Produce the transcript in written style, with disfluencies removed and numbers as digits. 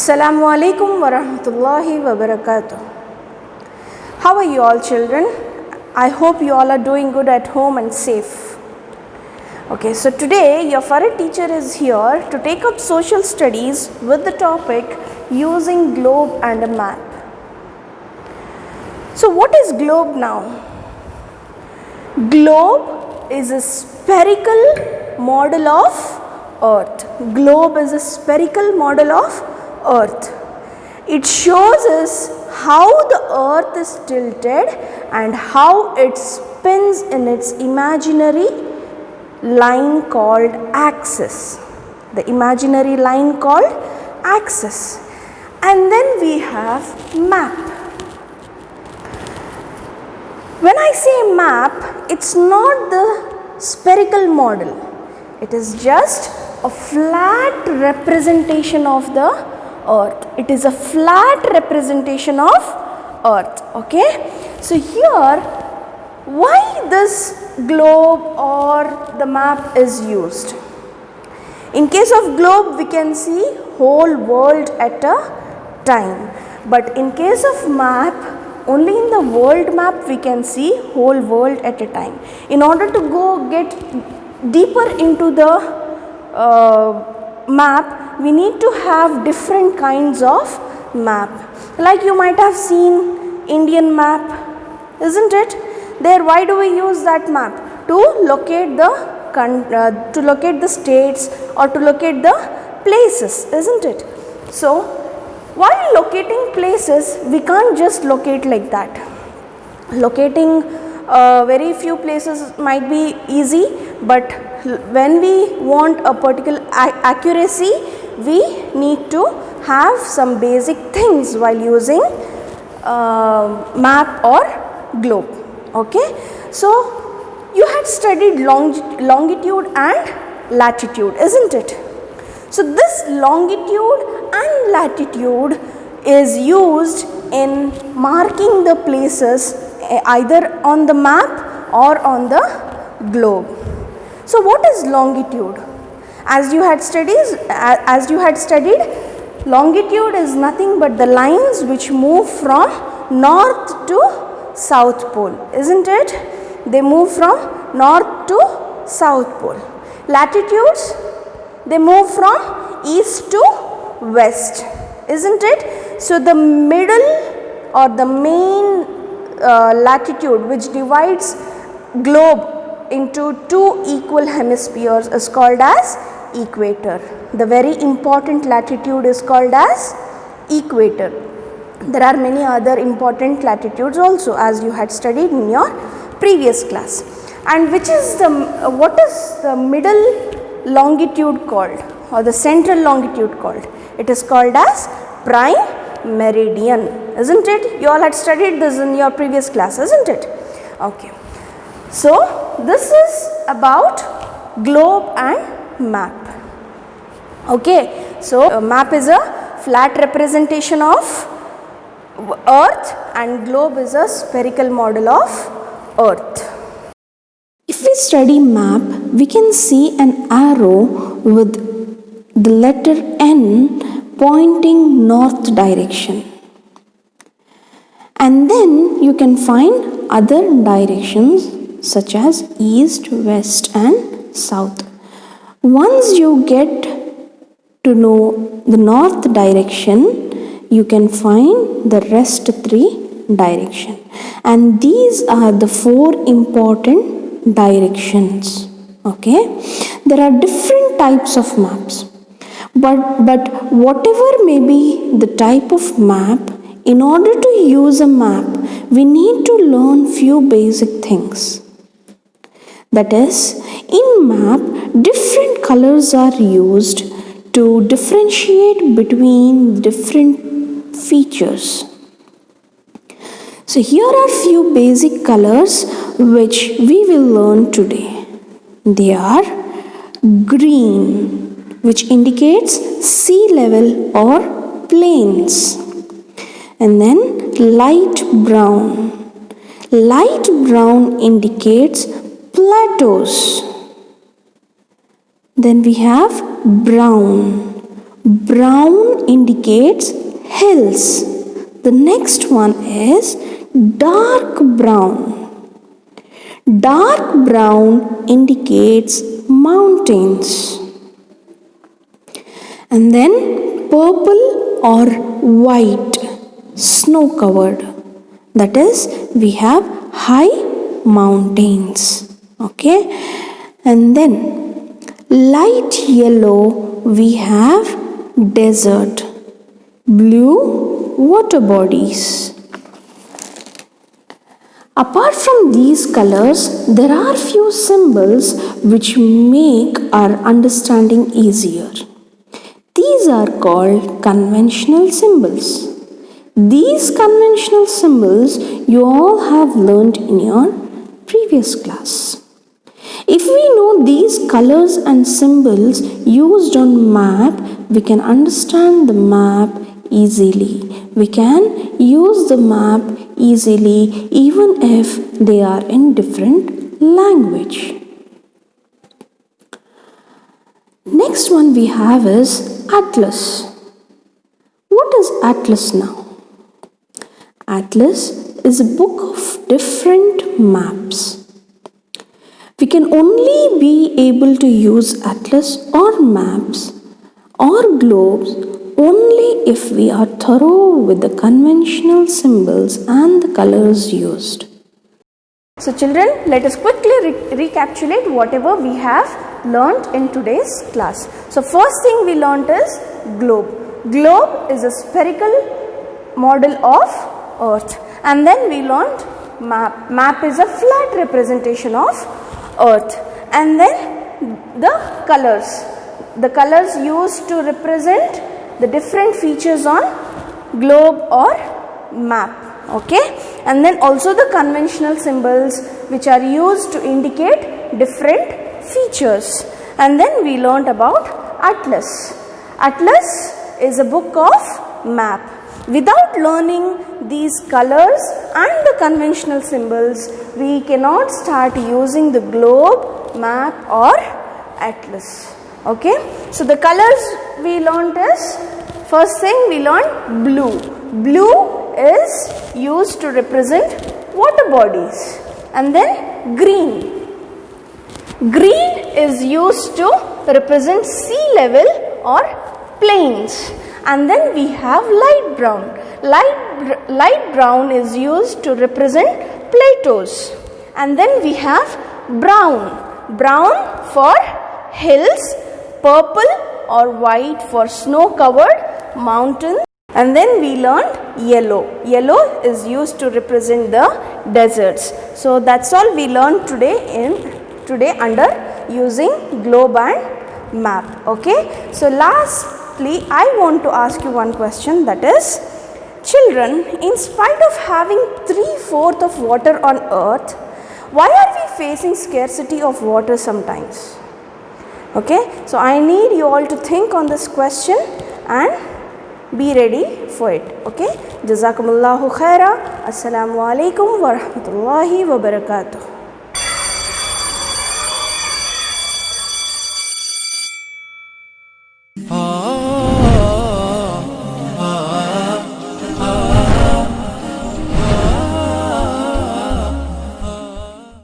Assalamu alaikum wa rahmatullahi wa barakatuh. How are you all, children? I hope you all are doing good at home and safe. Okay, so today your Farid teacher is here to take up social studies with the topic using globe and a map. So what is globe now? Globe is a spherical model of Earth. Globe is a spherical model of Earth. It shows us how the Earth is tilted and how it spins in its imaginary line called axis. The imaginary line called axis. And then we have map. When I say map, it's not the spherical model. It is just a flat representation of the Earth. It is a flat representation of Earth. Okay. So here, why this globe or the map is used? In case of globe, we can see whole world at a time. But in case of map, only in the world map we can see whole world at a time. In order to go get deeper into the map, we need to have different kinds of map. Like you might have seen Indian map, isn't it? There, why do we use that map? To locate the states or to locate the places, isn't it? So while locating places, we can't just locate like that. Locating very few places might be easy, but when we want a particular accuracy, we need to have some basic things while using map or globe. Okay, so you had studied longitude and latitude, isn't it? So this longitude and latitude is used in marking the places either on the map or on the globe. So what is longitude? As you had studied, longitude is nothing but the lines which move from north to south pole, isn't it? They move from north to south pole. Latitudes, they move from east to west, isn't it? So the middle or the main latitude which divides globe into two equal hemispheres is called as equator. The very important latitude is called as equator. There are many other important latitudes also, as you had studied in your previous class. And what is the middle longitude called, or the central longitude called? It is called as prime meridian, isn't it? You all had studied this in your previous class, isn't it? Okay. So this is about globe and map. Okay. So map is a flat representation of Earth and globe is a spherical model of Earth. If we study map, we can see an arrow with the letter N pointing north direction. And then you can find other directions such as east, west and south. Once you get to know the north direction, you can find the rest three directions. And these are the four important directions. Okay, there are different types of maps, but whatever may be the type of map, in order to use a map, we need to learn few basic things. That is, in map, different colors are used to differentiate between different features. So here are few basic colors which we will learn today. They are green, which indicates sea level or plains, and then light brown. Light brown indicates plateaus. Then we have brown, Brown indicates hills. The next one is dark brown. Dark brown indicates mountains. And then purple or white, snow covered. That is, we have high mountains. Okay, and then light yellow, we have desert. Blue, water bodies. Apart from these colors, there are few symbols which make our understanding easier. These are called conventional symbols. These conventional symbols you all have learnt in your previous class. If we know these colors and symbols used on map, we can understand the map easily. We can use the map easily even if they are in different language. Next one we have is atlas. What is atlas now? Atlas is a book of different maps. We can only be able to use atlas or maps or globes only if we are thorough with the conventional symbols and the colors used. So children, let us quickly recapitulate whatever we have learnt in today's class. So first thing we learnt is globe. Globe is a spherical model of Earth. And then we learnt map. Map is a flat representation of Earth. And then the colors. The colors used to represent the different features on globe or map. Okay. And then also the conventional symbols which are used to indicate different features. And then we learnt about atlas. Atlas is a book of map. Without learning these colors and the conventional symbols, we cannot start using the globe, map or atlas. Okay. So the colors we learnt is, first thing we learnt blue. Blue is used to represent water bodies. And then green. Green is used to represent sea level or plains. And then we have light brown. Light brown is used to represent plateaus. And then we have brown. Brown for hills, purple or white for snow covered mountains. And then we learned yellow. Yellow is used to represent the deserts. So that's all we learned today under using globe and map. Okay. So lastly, I want to ask you one question, that is, children, in spite of having 3/4 of water on earth, why are we facing scarcity of water sometimes? Okay. So I need you all to think on this question and be ready for it. Okay. Jazakumullahu khaira. Assalamu alaikum wa rahmatullahi wa barakatuh.